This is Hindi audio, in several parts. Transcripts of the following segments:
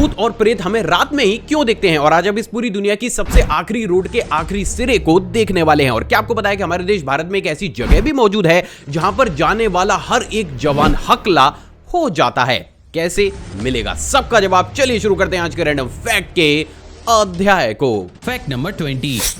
भूत और प्रेत हमें रात में ही क्यों देखते हैं, और आज अब इस पूरी दुनिया की सबसे आखिरी रोड के आखिरी सिरे को देखने वाले हैं। और क्या आपको पता है कि हमारे देश भारत में एक ऐसी जगह भी मौजूद है जहां पर जाने वाला हर एक जवान हकला हो जाता है। कैसे मिलेगा, सबका जवाब चलिए शुरू करते हैं आज के रैंडम फैक्ट के अध्याय को। Fact number 20।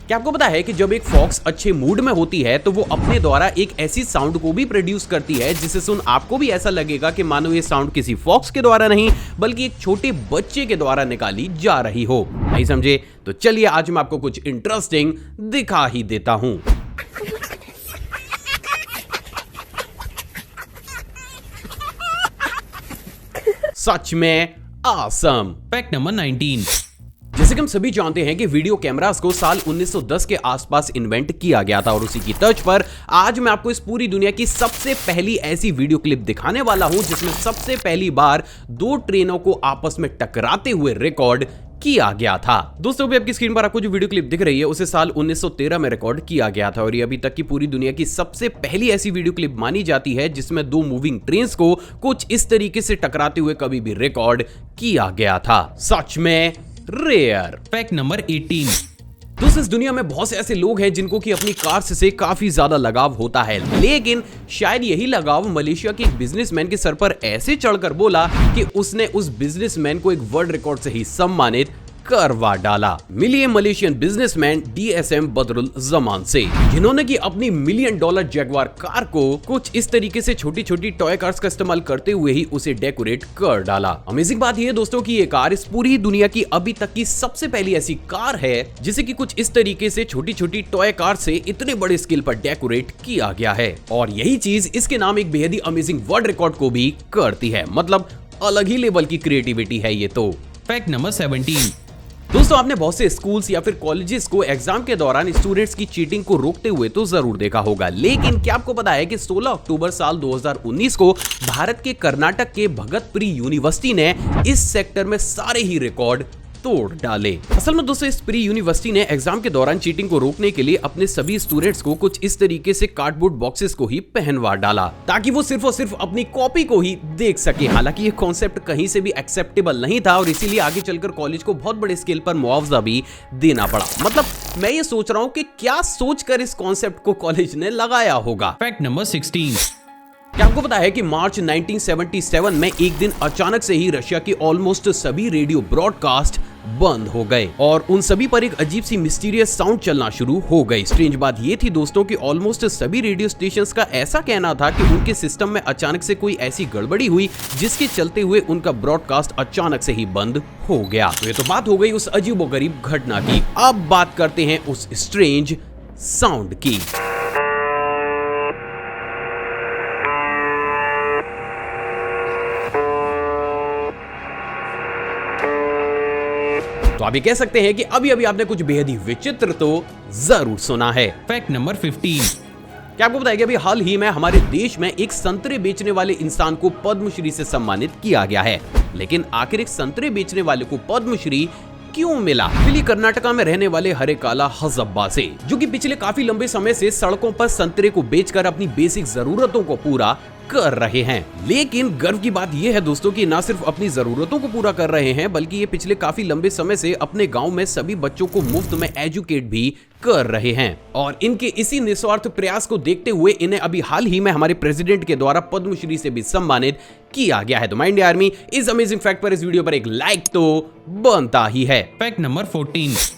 क्या आपको पता है कि जब एक फॉक्स अच्छे मूड में होती है तो वो अपने द्वारा एक ऐसी साउंड को भी प्रोड्यूस करती है जिसे सुन आपको भी ऐसा लगेगा कि मानो ये साउंड किसी फॉक्स के द्वारा नहीं बल्कि एक छोटे बच्चे के द्वारा निकाली जा रही हो। नहीं समझे? तो चलिए आज मैं आपको कुछ इंटरेस्टिंग दिखा ही देता हूं। सच में awesome। Fact number 19। जैसे कि हम सभी जानते हैं कि वीडियो कैमरास को साल 1910 के आसपास इन्वेंट किया गया था और उसी की तर्ज पर आज मैं आपको इस पूरी दुनिया की सबसे पहली ऐसी वीडियो क्लिप दिखाने वाला हूं जिसमें सबसे पहली बार दो ट्रेनों को आपस में टकराते हुए रिकॉर्ड किया गया था। दोस्तों अभी आपकी स्क्रीन पर आपको जो वीडियो क्लिप दिख रही है उसे साल 1913 में रिकॉर्ड किया गया था और ये अभी तक की पूरी दुनिया की सबसे पहली ऐसी वीडियो क्लिप मानी जाती है जिसमें दो मूविंग ट्रेन्स को कुछ इस तरीके से टकराते हुए कभी भी रिकॉर्ड किया गया था। सच में रेयर। Fact number 18। दोस्तों इस दुनिया में बहुत से ऐसे लोग हैं जिनको कि अपनी कार्स से काफी ज्यादा लगाव होता है, लेकिन शायद यही लगाव मलेशिया के एक बिजनेसमैन के सर पर ऐसे चढ़कर बोला कि उसने उस बिजनेसमैन को एक वर्ल्ड रिकॉर्ड से ही सम्मानित करवा डाला। मिलिए Malaysian businessman DSM Badrul Zaman से, जिन्होंने की अपनी $1 मिलियन जैगवार कार को कुछ इस तरीके से छोटी छोटी टॉय कार्स का इस्तेमाल करते हुए ही उसे डेकोरेट कर डाला। अमेजिंग बात यह दोस्तों की ये कार इस पूरी दुनिया की अभी तक की सबसे पहली ऐसी कार है जिसे की कुछ इस तरीके से छोटी छोटी टॉय कार से इतने बड़े स्केल पर डेकोरेट किया गया है और यही चीज इसके नाम एक बेहद ही अमेजिंग वर्ल्ड रिकॉर्ड को भी करती है। मतलब अलग ही लेवल की क्रिएटिविटी है ये तो। Fact number 17। दोस्तों आपने बहुत से स्कूल्स या फिर कॉलेजेस को एग्जाम के दौरान स्टूडेंट्स की चीटिंग को रोकते हुए तो जरूर देखा होगा, लेकिन क्या आपको पता है कि 16 अक्टूबर साल 2019 को भारत के कर्नाटक के भगतपुरी यूनिवर्सिटी ने इस सेक्टर में सारे ही रिकॉर्ड तोड़ डाले। असल में दोस्तों इस प्री यूनिवर्सिटी ने एग्जाम के दौरान चीटिंग को रोकने के लिए अपने सभी स्टूडेंट्स को कुछ इस तरीके से कार्डबोर्ड बॉक्सेस को ही पहनवा डाला ताकि वो सिर्फ और सिर्फ अपनी कॉपी को ही देख सके। हालांकि ये कॉन्सेप्ट कहीं से भी एक्सेप्टेबल नहीं था और इसीलिए आगे चलकर कॉलेज को बहुत बड़े स्केल पर मुआवजा भी देना पड़ा। मतलब मैं ये सोच रहा हूँ कि क्या सोचकर इस कॉन्सेप्ट को कॉलेज ने लगाया होगा। Fact number 16। क्या आपको पता है कि मार्च 1977 में एक दिन अचानक से ही रशिया के ऑलमोस्ट सभी रेडियो ब्रॉडकास्ट बंद हो गए और उन सभी पर एक अजीब सी मिस्टीरियस साउंड चलना शुरू हो गई। स्ट्रेंज बात ये थी दोस्तों कि ऑलमोस्ट सभी रेडियो स्टेशंस का ऐसा कहना था कि उनके सिस्टम में अचानक से कोई ऐसी गड़बड़ी हुई जिसके चलते हुए उनका ब्रॉडकास्ट अचानक से ही बंद हो गया। तो ये तो बात हो गई उस अजीबोगरीब घटना की। अब बात करते हैं उस स्ट्रेंज साउंड की। तो आप ये कह सकते हैं कि अभी अभी आपने कुछ बेहद ही विचित्र तो जरूर सुना है। Fact number 15। क्या आपको बताया कि अभी हाल ही में हमारे देश में एक संतरे बेचने वाले इंसान को पद्मश्री से सम्मानित किया गया है, लेकिन आखिर एक संतरे बेचने वाले को पद्मश्री क्यों मिला? मिली कर्नाटका में रहने वाले हरे काला हजब्बा से, जो कि पिछले काफी लंबे समय से सड़कों पर संतरे को बेचकर अपनी बेसिक जरूरतों को पूरा कर रहे हैं। लेकिन गर्व की बात यह है दोस्तों कि ना सिर्फ अपनी जरूरतों को पूरा कर रहे हैं बल्कि ये पिछले काफी लंबे समय से अपने गांव में सभी बच्चों को मुफ्त में एजुकेट भी कर रहे हैं और इनके इसी निस्वार्थ प्रयास को देखते हुए इन्हें अभी हाल ही में हमारे प्रेसिडेंट के द्वारा पद्मश्री से भी सम्मानित किया गया है। तो माय इंडिया आर्मी इस अमेजिंग फैक्ट पर इस वीडियो पर एक लाइक तो बनता ही है। Fact number 14।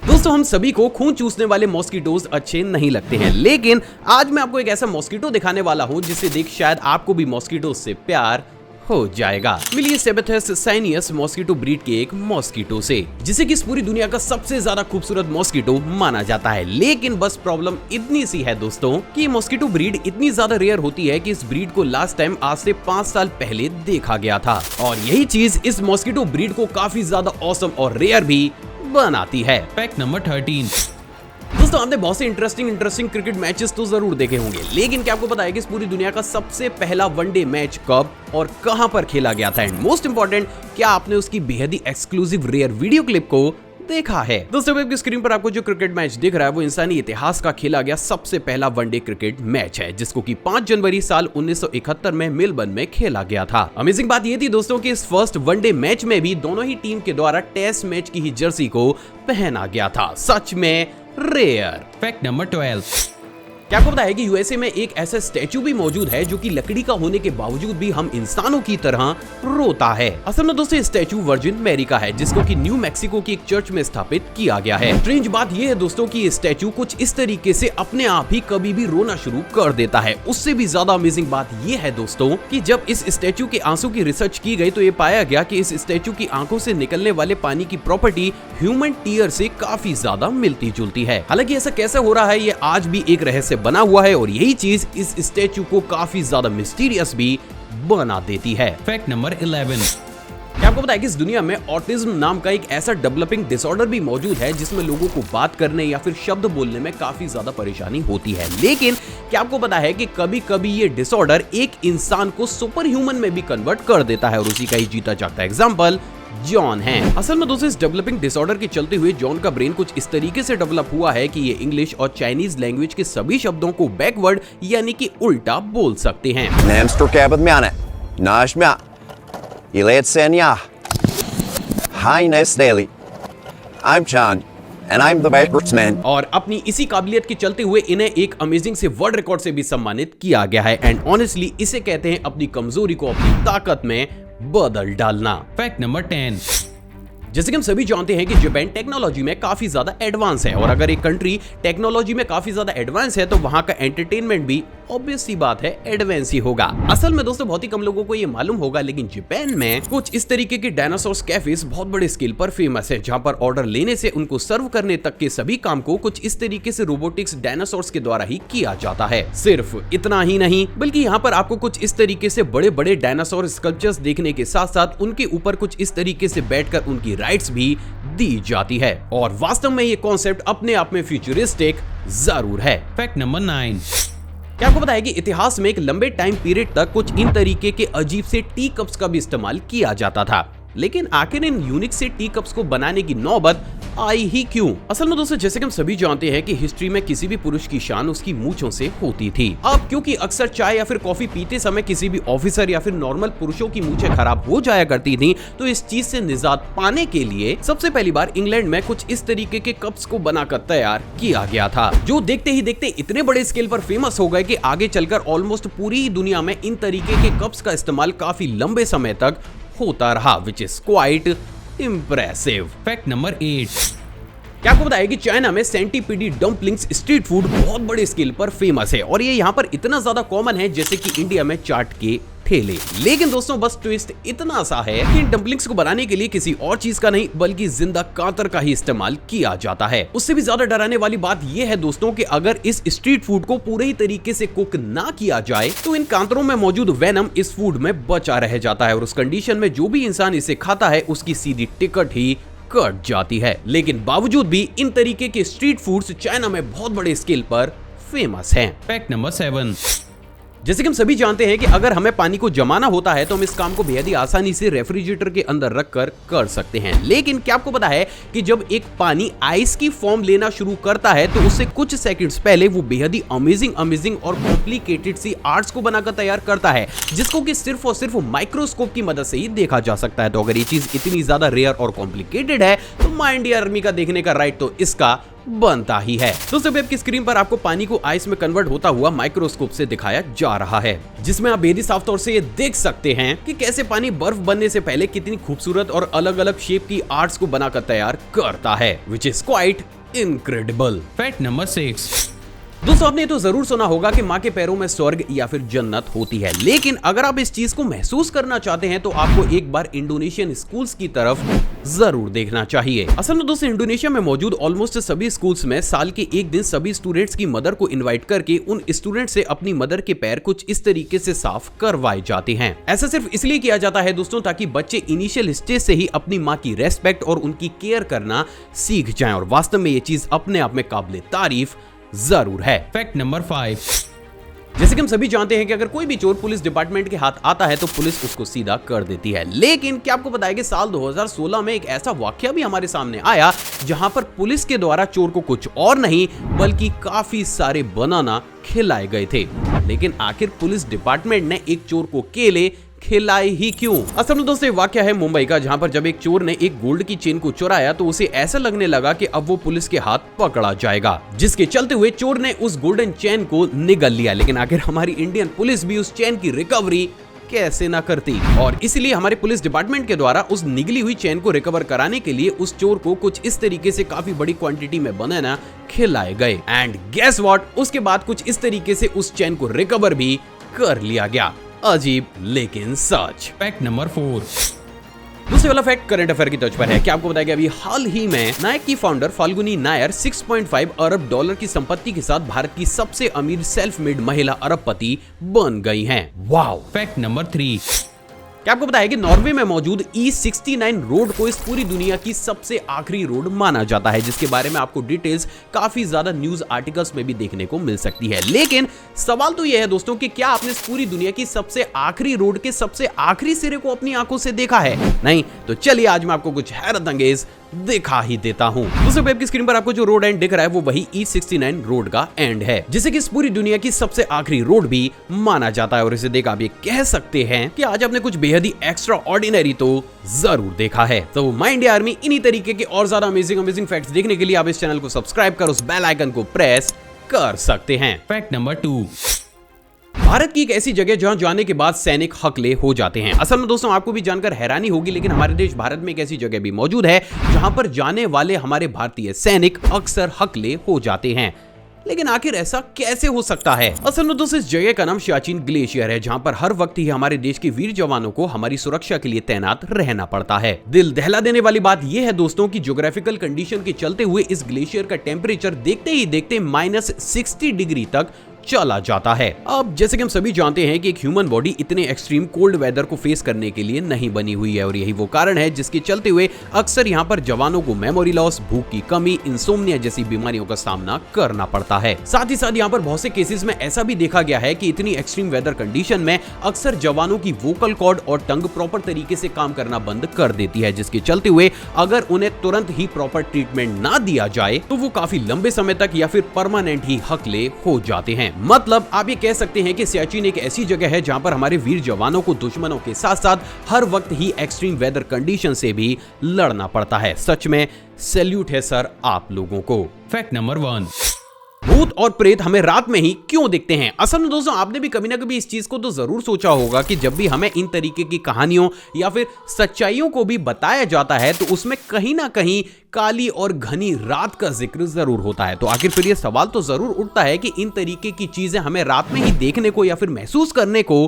दोस्तों हम सभी को खून चूसने वाले मॉस्किटोज अच्छे नहीं लगते हैं, लेकिन आज मैं आपको एक ऐसा मॉस्किटो दिखाने वाला हूं जिसे देख शायद आपको भी मॉस्किटो से प्यार हो जाएगा। मिलिए सेबेथस साइनियस मॉस्किटो ब्रीड के एक मॉस्किटो से, जिसे कि इस पूरी दुनिया का सबसे ज्यादा खूबसूरत मॉस्किटो माना जाता है। लेकिन बस प्रॉब्लम इतनी सी है दोस्तों कि मॉस्किटो ब्रीड इतनी ज्यादा रेयर होती है कि इस ब्रीड को लास्ट टाइम आज से 5 साल पहले देखा गया था और यही चीज इस मॉस्किटो ब्रीड को काफी ज्यादा ऑसम और रेयर भी बनाती है। Fact number 13। दोस्तों आपने बहुत से इंटरेस्टिंग क्रिकेट मैचेस तो जरूर देखे होंगे, लेकिन क्या आपको पता है कि इस पूरी दुनिया का सबसे पहला वनडे मैच कब और कहां पर खेला गया था? एंड मोस्ट इंपॉर्टेंट, क्या आपने उसकी बेहद ही एक्सक्लूसिव रेयर वीडियो क्लिप को देखा है। दोस्तों आपकी स्क्रीन पर आपको जो क्रिकेट मैच दिख रहा है वो इंसानी इतिहास का खेला गया सबसे पहला वनडे क्रिकेट मैच है, जिसको कि 5 जनवरी साल 1971 में मेलबर्न में खेला गया था। अमेजिंग बात ये थी दोस्तों कि इस फर्स्ट वनडे मैच में भी दोनों ही टीम के द्वारा टेस्ट मैच की ही जर्सी को पहना गया था। सच में रेयर। Fact number 12। क्या आपको पता है कि यूएसए में एक ऐसा स्टैचू भी मौजूद है जो कि लकड़ी का होने के बावजूद भी हम इंसानों की तरह रोता है। असल में दोस्तों स्टैचू वर्जिन मैरी का है, जिसको कि न्यू मैक्सिको की एक चर्च में स्थापित किया गया है। स्ट्रेंज बात यह है दोस्तों कि ये स्टैचू कुछ इस तरीके से अपने आप ही कभी भी रोना शुरू कर देता है। उससे भी ज्यादा अमेजिंग बात यह है दोस्तों कि जब इस स्टैचू के आंसू की रिसर्च की गई तो ये पाया गया कि इस स्टैचू की आंखों से निकलने वाले पानी की प्रॉपर्टी ह्यूमन टीयर से काफी ज्यादा मिलती जुलती है। हालांकि ऐसा कैसे हो रहा है ये आज भी एक रहस्य बना हुआ है और यही चीज इस स्टैचू को काफी ज्यादा मिस्टीरियस भी बना देती है। Fact number 11। क्या आपको पता है कि इस दुनिया में ऑटिज्म नाम का एक ऐसा डेवलपिंग डिसऑर्डर भी मौजूद है जिसमें लोगों को बात करने या फिर शब्द बोलने में काफी ज्यादा परेशानी होती है। लेकिन क्या आपको पता है कि कभी कभी ये डिसऑर्डर एक इंसान को सुपर ह्यूमन में भी कन्वर्ट कर देता है और उसी का ही जीता जागता एग्जाम्पल जॉन है। असल में दोस्तों इस डेवलपिंग डिसऑर्डर के चलते हुए जॉन का ब्रेन कुछ इस तरीके से डेवलप हुआ है कि ये इंग्लिश और चाइनीज लैंग्वेज के सभी शब्दों को बैकवर्ड यानी कि उल्टा बोल सकते हैं। I'm John and I'm the backwards man. और अपनी इसी काबिलियत के चलते हुए इन्हें एक अमेजिंग से वर्ल्ड रिकॉर्ड से भी सम्मानित किया गया है एंड ऑनेस्टली इसे कहते हैं अपनी कमजोरी को अपनी ताकत में बदल डालना। Fact number 10। जैसे कि हम सभी जानते हैं कि जापान टेक्नोलॉजी में काफी ज्यादा एडवांस है और अगर एक कंट्री टेक्नोलॉजी में काफी ज्यादा एडवांस है तो वहां का एंटरटेनमेंट भी ऑब्वियस सी बात है एडवांस ही होगा। असल में दोस्तों बहुत ही कम लोगों को ये मालूम होगा लेकिन जापान में कुछ इस तरीके के डायनासोर्स कैफेज बहुत बड़े स्केल पर फेमस है, जहां पर ऑर्डर लेने से उनको सर्व करने तक के सभी काम को कुछ इस तरीके से रोबोटिक्स डायनासोर्स के द्वारा ही किया जाता है। सिर्फ इतना ही नहीं बल्कि यहाँ पर आपको कुछ इस तरीके से बड़े बड़े डायनासोर स्कल्पचर्स देखने के साथ साथ उनके ऊपर कुछ इस तरीके से बैठकर उनकी राइट्स भी दी जाती है और वास्तव में ये कॉन्सेप्ट अपने आप में फ्यूचरिस्टिक जरूर है। Fact number 9। क्या आपको पता है कि इतिहास में एक लंबे टाइम पीरियड तक कुछ इन तरीके के अजीब से टी कप्स का भी इस्तेमाल किया जाता था, लेकिन आखिर इन यूनिक से टी कप्स को बनाने की नौबत आई ही क्यों? असल में दोस्तों जैसे कि हम सभी जानते हैं कि हिस्ट्री में किसी भी पुरुष की शान उसकी मूंछों से होती थी। अब क्योंकि अक्सर चाय या फिर कॉफी पीते समय किसी भी ऑफिसर या फिर नॉर्मल पुरुषों की मूंछें खराब हो जाया करती थी, तो इस चीज से निजात पाने के लिए सबसे पहली बार इंग्लैंड में कुछ इस तरीके के कप्स को बनाकर तैयार किया गया था, जो देखते ही देखते इतने बड़े स्केल पर फेमस हो गए कि आगे चलकर ऑलमोस्ट पूरी ही दुनिया में इन तरीके के कप्स का इस्तेमाल काफी लंबे समय तक होता रहा, which is quite impressive. Fact number 8। क्या आपको पता है कि चाइना में सेंटीपीडी डम्पलिंग्स स्ट्रीट फूड बहुत बड़े स्केल पर फेमस है और ये यहाँ पर इतना ज्यादा कॉमन है जैसे कि इंडिया में चाट के ठेले। लेकिन दोस्तों बस ट्विस्ट इतना सा है कि इन डम्पलिंग्स को बनाने के लिए किसी और चीज का नहीं बल्कि जिंदा कातर का ही इस्तेमाल किया जाता है। उससे भी ज्यादा डराने वाली बात यह है दोस्तों कि अगर इस स्ट्रीट फूड को पूरे ही तरीके से कुक ना किया जाए तो इन कांतरों में मौजूद वेनम इस फूड में बचा रह जाता है और उस कंडीशन में जो भी इंसान इसे खाता है उसकी सीधी टिकट ही कट जाती है। लेकिन बावजूद भी इन तरीके के स्ट्रीट फूड्स चाइना में बहुत बड़े स्केल पर फेमस हैं। Fact number 7। जैसे कि हम सभी जानते हैं कि अगर हमें पानी को जमाना होता है तो हम इस काम को बेहद ही आसानी से रेफ्रिजरेटर के अंदर रखकर कर सकते हैं, लेकिन क्या आपको पता है कि जब एक पानी आइस की फॉर्म लेना शुरू करता है तो उससे कुछ सेकंड्स पहले वो बेहद ही अमेजिंग और कॉम्प्लिकेटेड सी आर्ट्स को बनाकर तैयार करता है, जिसको कि सिर्फ और सिर्फ माइक्रोस्कोप की मदद से ही देखा जा सकता है। तो अगर ये चीज इतनी ज्यादा रेयर और कॉम्प्लिकेटेड है तो माय इंडिया आर्मी का देखने का राइट तो इसका बनता ही है। दोस्तों वेब की स्क्रीन पर आपको पानी को आइस में कन्वर्ट होता हुआ माइक्रोस्कोप से दिखाया जा रहा है, जिसमें आप बेहद साफ तौर से ये देख सकते हैं कि कैसे पानी बर्फ बनने से पहले कितनी खूबसूरत और अलग अलग शेप की आर्ट्स को बनाकर तैयार करता है, which is quite incredible. Fact number 6। दोस्तों आपने तो जरूर सुना होगा कि माँ के पैरों में स्वर्ग या फिर जन्नत होती है, लेकिन अगर आप इस चीज को महसूस करना चाहते हैं तो आपको एक बार इंडोनेशियन स्कूल्स की तरफ जरूर देखना चाहिए। असल में दोस्तों इंडोनेशिया में मौजूद ऑलमोस्ट सभी स्कूल्स में साल के एक दिन सभी स्टूडेंट्स की मदर को इनवाइट करके उन स्टूडेंट से अपनी मदर के पैर कुछ इस तरीके से साफ करवाए जाते हैं। ऐसा सिर्फ इसलिए किया जाता है दोस्तों ताकि बच्चे इनिशियल स्टेज से ही अपनी माँ की रेस्पेक्ट और उनकी केयर करना सीख जाएं और वास्तव में ये चीज अपने आप में काबिले तारीफ जरूर है। Fact number 5। जैसे कि हम सभी जानते हैं कि अगर कोई भी चोर पुलिस डिपार्टमेंट के हाथ आता है तो पुलिस उसको सीधा कर देती है। लेकिन क्या आपको पता है कि साल 2016 में एक ऐसा वाकया भी हमारे सामने आया जहां पर पुलिस के द्वारा चोर को कुछ और नहीं बल्कि काफी सारे बनाना खिलाए गए थे। लेकिन आखिर पुलिस डिपार्टमेंट ने एक चोर को केले खिलाई ही क्यों? असल में दोस्तों वाकया है मुंबई का, जहां पर जब एक चोर ने एक गोल्ड की चेन को चुराया तो उसे ऐसा लगने लगा कि अब वो पुलिस के हाथ पकड़ा जाएगा, जिसके चलते हुए चोर ने उस गोल्डन चेन को निगल लिया। लेकिन आखिर हमारी इंडियन पुलिस भी उस चेन की रिकवरी कैसे ना करती, और इसलिए हमारे पुलिस डिपार्टमेंट के द्वारा उस निगली हुई चेन को रिकवर कराने के लिए उस चोर को कुछ इस तरीके से काफी बड़ी क्वांटिटी में बनाना खिलाए गए। एंड गेस व्हाट, उसके बाद कुछ इस तरीके से उस चेन को रिकवर भी कर लिया गया। अजीब लेकिन सच। Fact number 4। दूसरे वाला फैक्ट करंट अफेयर की तर्ज पर है। क्या आपको बताया कि अभी हाल ही में नायक की फाउंडर फाल्गुनी नायर 6.5 अरब डॉलर की संपत्ति के साथ भारत की सबसे अमीर सेल्फ मेड महिला अरबपति बन गई हैं। वाओ। Fact number 3। क्या आपको पता है कि नॉर्वे में मौजूद E69 रोड को इस पूरी दुनिया की सबसे आखिरी रोड माना जाता है, जिसके बारे में आपको डिटेल्स काफी ज्यादा न्यूज आर्टिकल्स में भी देखने को मिल सकती है। लेकिन सवाल तो यह है दोस्तों कि क्या आपने इस पूरी दुनिया की सबसे आखिरी रोड के सबसे आखिरी सिरे को अपनी आंखों से देखा है? नहीं तो चलिए आज मैं आपको कुछ हैरत अंगेज दिखा ही देता हूं। दोस्तों वेब की स्क्रीन पर आपको जो रोड एंड दिख रहा है वो वही E69 रोड का एंड है, जिसे कि इस पूरी दुनिया की सबसे आखिरी रोड भी माना जाता है। और इसे देख आप ये कह सकते हैं कि आज आपने कुछ बेहद ही एक्स्ट्रा ऑर्डिनरी तो जरूर देखा है। तो माय इंडिया आर्मी इन्हीं तरीके के और ज्यादा अमेजिंग फैक्ट्स देखने के लिए आप इस चैनल को सब्सक्राइब कर उस बेल आइकन को प्रेस कर सकते हैं। Fact number 2। भारत की एक ऐसी जगह जहां जाने के बाद सैनिक हकले हो जाते हैं। असल में दोस्तों आपको भी जानकर हैरानी होगी, लेकिन हमारे देश भारत में एक ऐसी जगह भी मौजूद है जहां पर जाने वाले हमारे भारतीय सैनिक अक्सर हकले हो जाते हैं। लेकिन आखिर ऐसा कैसे हो सकता है? असल में दोस्तों इस जगह का नाम सियाचिन ग्लेशियर है, जहां पर हर वक्त ही हमारे देश के वीर जवानों को हमारी सुरक्षा के लिए तैनात रहना पड़ता है। दिल दहला देने वाली बात यह है दोस्तों कि ज्योग्राफिकल कंडीशन के चलते हुए इस ग्लेशियर का टेम्परेचर देखते ही देखते -60 डिग्री तक चला जाता है। अब जैसे कि हम सभी जानते हैं कि एक ह्यूमन बॉडी इतने एक्सट्रीम कोल्ड वेदर को फेस करने के लिए नहीं बनी हुई है, और यही वो कारण है जिसके चलते हुए अक्सर यहाँ पर जवानों को मेमोरी लॉस, भूख की कमी, इंसोम्निया जैसी बीमारियों का सामना करना पड़ता है। साथ ही साथ यहाँ पर बहुत से केसेस में ऐसा भी देखा गया है कि इतनी एक्सट्रीम वेदर कंडीशन में अक्सर जवानों की वोकल कॉर्ड और टंग प्रॉपर तरीके से काम करना बंद कर देती है, जिसके चलते हुए अगर उन्हें तुरंत ही प्रॉपर ट्रीटमेंट ना दिया जाए तो वो काफी लंबे समय तक या फिर परमानेंट ही हकले हो जाते हैं। मतलब आप ये कह सकते हैं कि सियाचिन एक ऐसी जगह है जहां पर हमारे वीर जवानों को दुश्मनों के साथ साथ हर वक्त ही एक्सट्रीम वेदर कंडीशन से भी लड़ना पड़ता है। सच में सैल्यूट है सर आप लोगों को। Fact number 1। भूत और प्रेत हमें रात में ही क्यों दिखते हैं? असल में दोस्तों आपने भी कभी ना कभी इस चीज को तो जरूर सोचा होगा कि जब भी हमें इन तरीके की कहानियों या फिर सच्चाइयों को भी बताया जाता है तो उसमें कहीं ना कहीं काली और घनी रात का जिक्र जरूर होता है। तो आखिर फिर ये सवाल तो जरूर उठता है कि इन तरीके की चीजें हमें रात में ही देखने को या फिर महसूस करने को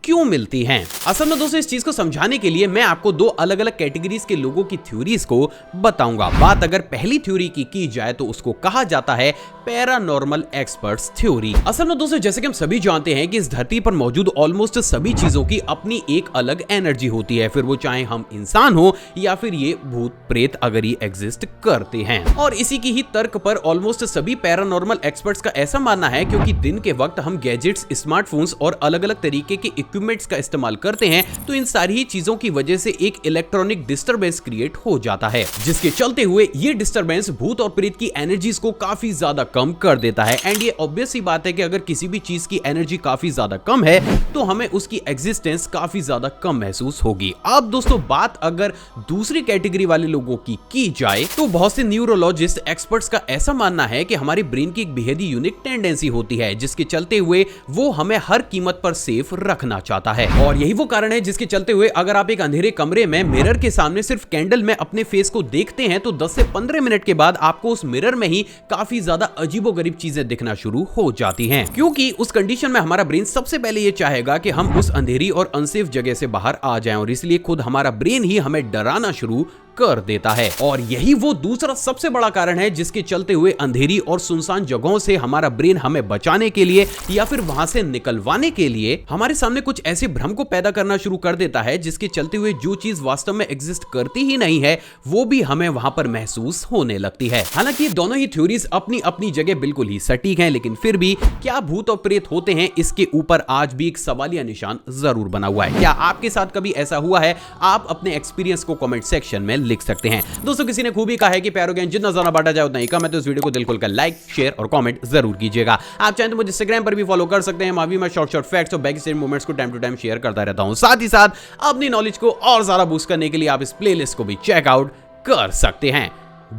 क्यों मिलती हैं? असल में दोस्तों इस चीज को समझाने के लिए मैं आपको दो अलग अलग कैटेगरीज के लोगों की थ्योरीज को बताऊंगा। बात अगर पहली थ्योरी की जाए तो उसको कहा जाता है पैरानॉर्मल एक्सपर्ट्स थ्योरी। असल में दोस्तों जैसे कि हम सभी जानते हैं कि इस धरती पर मौजूद ऑलमोस्ट सभी चीजों की अपनी एक अलग एनर्जी होती है, फिर वो चाहे हम इंसान हो या फिर ये भूत प्रेत अगर ये एग्जिस्ट करते हैं। और इसी की ही तर्क पर ऑलमोस्ट सभी पैरानॉर्मल एक्सपर्ट्स का ऐसा मानना है क्योंकि दिन के वक्त हम गैजेट्स, स्मार्टफोन्स और अलग अलग तरीके के इक्विपमेंट्स का इस्तेमाल करते हैं तो इन सारी चीजों की वजह से एक इलेक्ट्रॉनिक डिस्टरबेंस क्रिएट हो जाता है, जिसके चलते हुए ये डिस्टरबेंस भूत और प्रेत की एनर्जीज को काफी ज्यादा कम कर देता है। एंड ये ऑब्वियस सी बात है कि अगर किसी भी चीज की एनर्जी काफी ज्यादा कम है तो हमें उसकी एग्जिस्टेंस काफी ज्यादा कम महसूस होगी। अब दोस्तों बात अगर दूसरी कैटेगरी वाले लोगों की जाए तो बहुत से न्यूरोलॉजिस्ट एक्सपर्ट्स का ऐसा मानना है कि हमारे ब्रेन की एक बेहद ही यूनिक टेंडेंसी होती है जिसके चलते हुए वो हमें हर कीमत पर सेफ रखना चाहता है। और यही वो कारण है जिसके चलते हुए अगर आप एक अंधेरे कमरे में मिरर के सामने सिर्फ कैंडल में अपने फेस को देखते हैं तो 10 से 15 मिनट के बाद आपको उस मिरर में ही काफी ज्यादा अजीबोगरीब चीजें दिखना शुरू हो जाती हैं, क्योंकि उस कंडीशन में हमारा ब्रेन सबसे पहले ये चाहेगा कि हम उस अंधेरी और अनसेफ जगह से बाहर आ जाएं और इसलिए खुद हमारा ब्रेन ही हमें डराना शुरू कर देता है। और यही वो दूसरा सबसे बड़ा कारण है जिसके चलते हुए अंधेरी और सुनसान जगहों से हमारा ब्रेन हमें बचाने के लिए या फिर वहां से निकलवाने के लिए हमारे सामने कुछ ऐसे भ्रम को पैदा करना शुरू कर देता है जिसके चलते हुए जो चीज वास्तव में एग्जिस्ट करती ही नहीं है वो भी हमें वहां पर महसूस होने लगती है। हालांकि दोनों ही थ्योरीज अपनी अपनी जगह बिल्कुल ही सटीक हैं, लेकिन फिर भी क्या भूत और प्रेत होते हैं इसके ऊपर आज भी एक सवालिया निशान जरूर बना हुआ है। क्या आपके साथ कभी ऐसा हुआ है? आप अपने एक्सपीरियंस को कमेंट सेक्शन में लिख सकते हैं। दोस्तों, किसी ने खूबी कहा है कि प्यारो ज्ञान जितना ज्यादा बांटा जाए उतना ही कम है, तो इस वीडियो को दिल खोलकर लाइक, शेयर और कमेंट जरूर कीजिएगा। आप चाहें तो मुझे इंस्टाग्राम पर भी फॉलो कर सकते हैं। वहां भी मैं शॉर्ट फैक्ट्स और बैक स्टेज मोमेंट्स को टाइम टू टाइम शेयर करता रहता हूं। साथ ही साथ अपनी नॉलेज को और ज्यादा बूस्ट करने के लिए आप इस प्लेलिस्ट को भी चेकआउट कर सकते हैं।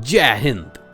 जय हिंद।